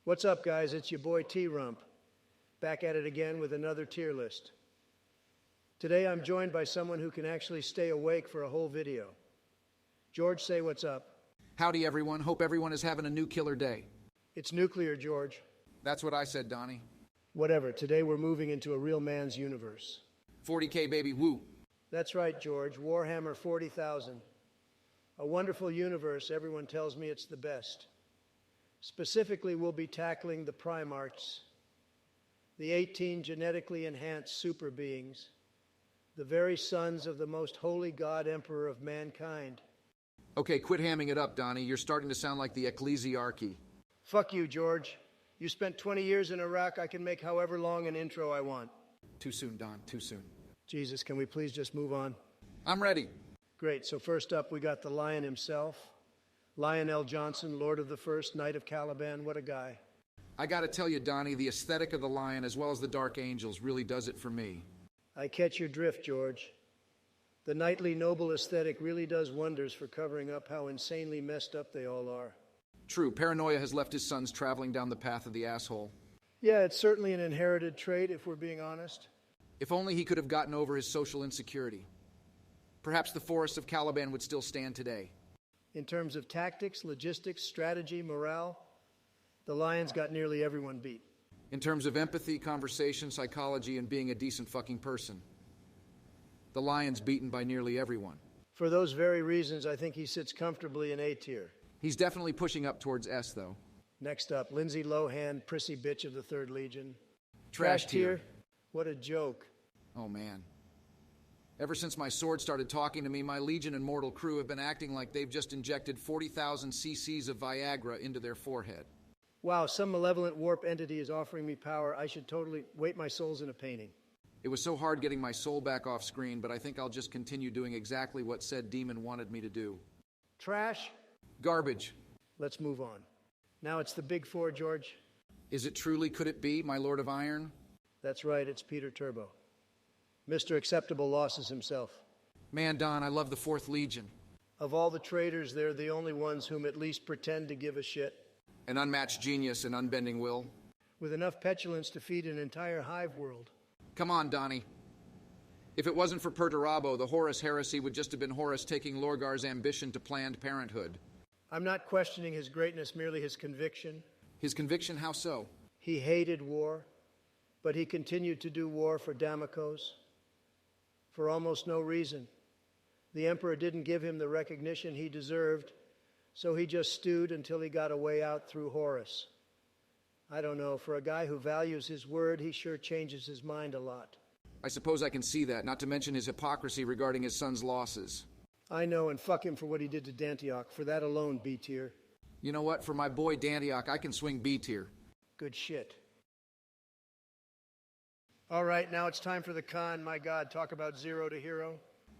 What's up, guys? It's your boy T-Rump, back at it again with another tier list. Today I'm joined by someone who can actually stay awake for a whole video. George, say what's up. Howdy, everyone. Hope everyone is having a new killer day. It's nuclear, George. That's what I said, Donnie. Whatever. Today we're moving into a real man's universe. 40K, baby, woo. That's right, George. Warhammer 40,000. A wonderful universe. Everyone tells me it's the best. Specifically, we'll be tackling the Primarchs, the 18 genetically enhanced super beings, the very sons of the most holy God Emperor of mankind. Okay, quit hamming it up, Donnie. You're starting to sound like the ecclesiarchy. Fuck you, George. You spent 20 years in Iraq. I can make however long an intro I want. Too soon, Don. Too soon. Jesus, can we please just move on? I'm ready. Great. So first up, we got the Lion himself. Lionel Johnson, Lord of the First, Knight of Caliban. What a guy. I gotta tell you, Donnie, the aesthetic of the Lion as well as the Dark Angels really does it for me. I catch your drift, George. The knightly noble aesthetic really does wonders for covering up how insanely messed up they all are. True, paranoia has left his sons traveling down the path of the asshole. Yeah, it's certainly an inherited trait, if we're being honest. If only he could have gotten over his social insecurity. Perhaps the forests of Caliban would still stand today. In terms of tactics, logistics, strategy, morale, the Lions got nearly everyone beat. In terms of empathy, conversation, psychology, and being a decent fucking person, the Lion's beaten by nearly everyone. For those very reasons, I think he sits comfortably in A tier. He's definitely pushing up towards S, though. Next up, Lindsay Lohan, prissy bitch of the 3rd Legion. Trash tier. What a joke. Oh, man. Ever since my sword started talking to me, my Legion and mortal crew have been acting like they've just injected 40,000 cc's of Viagra into their forehead. Wow, some malevolent warp entity is offering me power. I should totally wait my souls in a painting. It was so hard getting my soul back off screen, but I think I'll just continue doing exactly what said demon wanted me to do. Trash? Garbage. Let's move on. Now it's the big four, George. Is it truly, could it be, my Lord of Iron? That's right, it's Peter Turbo. Mr. Acceptable Losses himself. Man, Don, I love the 4th Legion. Of all the traitors, they're the only ones whom at least pretend to give a shit. An unmatched genius and unbending will. With enough petulance to feed an entire hive world. Come on, Donnie. If it wasn't for Perturabo, the Horus heresy would just have been Horus taking Lorgar's ambition to Planned Parenthood. I'm not questioning his greatness, merely his conviction. His conviction, how so? He hated war, but he continued to do war for Damocos. For almost no reason. The Emperor didn't give him the recognition he deserved, so he just stewed until he got a way out through Horus. I don't know, for a guy who values his word, he sure changes his mind a lot. I suppose I can see that, not to mention his hypocrisy regarding his son's losses. I know, and fuck him for what he did to Dantioch. For that alone, B tier. You know what? For my boy Dantioch, I can swing B tier. Good shit. All right, now it's time for the con. My God, talk about zero to hero.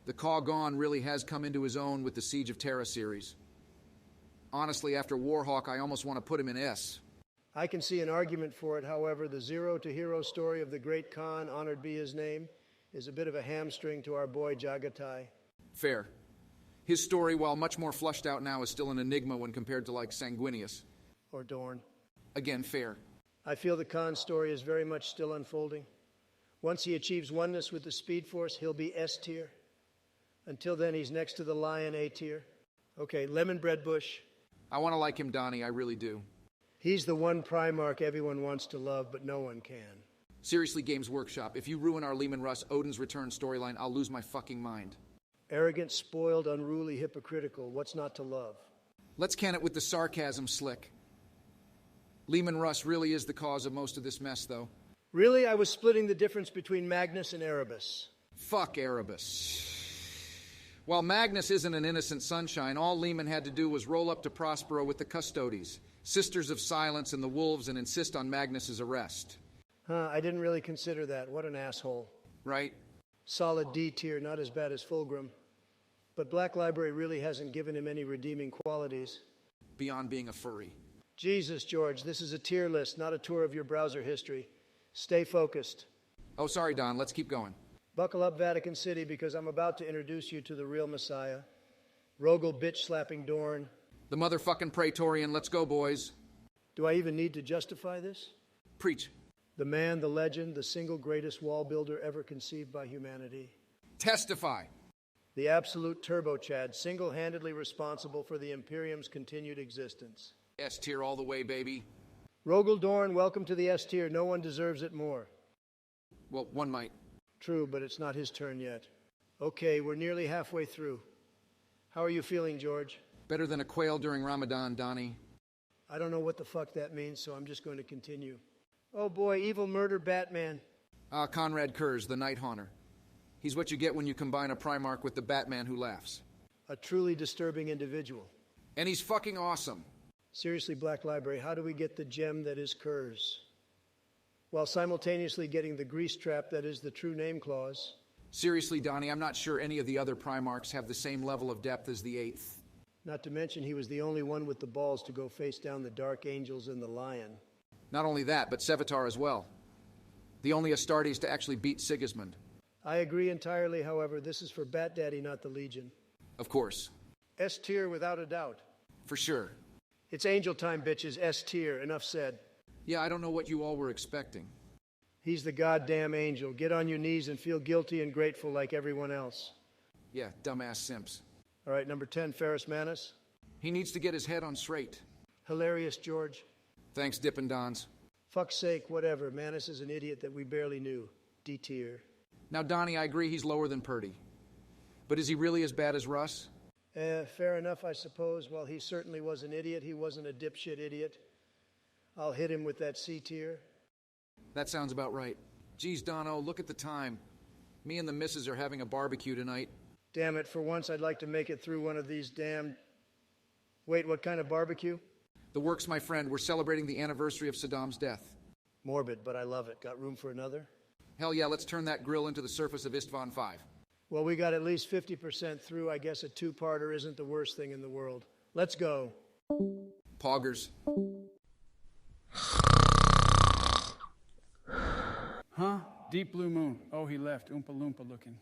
The Caw really has come into his own with the Siege of Terra series. Honestly, after Warhawk, I almost want to put him in S. I can see an argument for it, however. The zero to hero story of the great Khan, honored be his name, is a bit of a hamstring to our boy Jagatai. Fair. His story, while much more flushed out now, is still an enigma when compared to, like, Sanguinius. Or Dorn. Again, fair. I feel the Khan story is very much still unfolding. Once he achieves oneness with the Speed Force, he'll be S tier. Until then, he's next to the Lion, A tier. Okay, Lemon Bread Bush. I want to like him, Donnie, I really do. He's the one Primarch everyone wants to love, but no one can. Seriously, Games Workshop, if you ruin our Leman Russ Odin's Return storyline, I'll lose my fucking mind. Arrogant, spoiled, unruly, hypocritical. What's not to love? Let's can it with the sarcasm, Slick. Leman Russ really is the cause of most of this mess, though. Really? I was splitting the difference between Magnus and Erebus. Fuck Erebus. While Magnus isn't an innocent sunshine, all Leman had to do was roll up to Prospero with the Custodes, Sisters of Silence and the Wolves, and insist on Magnus's arrest. I didn't really consider that. What an asshole. Right? Solid D tier, not as bad as Fulgrim. But Black Library really hasn't given him any redeeming qualities. Beyond being a furry. Jesus, George, this is a tier list, not a tour of your browser history. Stay focused. Oh, sorry, Don. Let's keep going. Buckle up, Vatican City, because I'm about to introduce you to the real Messiah. Rogel bitch-slapping Dorn. The motherfucking Praetorian. Let's go, boys. Do I even need to justify this? Preach. The man, the legend, the single greatest wall builder ever conceived by humanity. Testify. The absolute turbo Chad, single-handedly responsible for the Imperium's continued existence. S tier all the way, baby. Rogel Dorn, welcome to the S tier. No one deserves it more. Well, one might. True, but it's not his turn yet. Okay, we're nearly halfway through. How are you feeling, George? Better than a quail during Ramadan, Donnie. I don't know what the fuck that means, so I'm just going to continue. Oh boy, evil murder Batman. Conrad Kurz, the Night Haunter. He's what you get when you combine a Primarch with the Batman who laughs. A truly disturbing individual. And he's fucking awesome. Seriously, Black Library, how do we get the gem that is Kurz? While simultaneously getting the grease trap that is the true name clause. Seriously, Donnie, I'm not sure any of the other Primarchs have the same level of depth as the 8th. Not to mention he was the only one with the balls to go face down the Dark Angels and the Lion. Not only that, but Sevatar as well. The only Astartes to actually beat Sigismund. I agree entirely, however. This is for Bat Daddy, not the Legion. Of course. S tier without a doubt. For sure. It's angel time, bitches. S tier. Enough said. Yeah, I don't know what you all were expecting. He's the goddamn angel. Get on your knees and feel guilty and grateful like everyone else. Yeah, dumbass simps. All right, number 10, Ferrus Manus. He needs to get his head on straight. Hilarious, George. Thanks, Dippin' Dons. Fuck's sake, whatever. Manus is an idiot that we barely knew. D tier. Now, Donnie, I agree he's lower than Purdy. But is he really as bad as Russ? Fair enough, I suppose. While he certainly was an idiot, he wasn't a dipshit idiot. I'll hit him with that C tier. That sounds about right. Geez, Dono, look at the time. Me and the missus are having a barbecue tonight. Damn it, for once I'd like to make it through one of these damn... Wait, what kind of barbecue? The works, my friend. We're celebrating the anniversary of Saddam's death. Morbid, but I love it. Got room for another? Hell yeah, let's turn that grill into the surface of Istvan 5. Well, we got at least 50% through. I guess a two-parter isn't the worst thing in the world. Let's go. Poggers. Huh? Deep blue moon. Oh, he left. Oompa Loompa looking.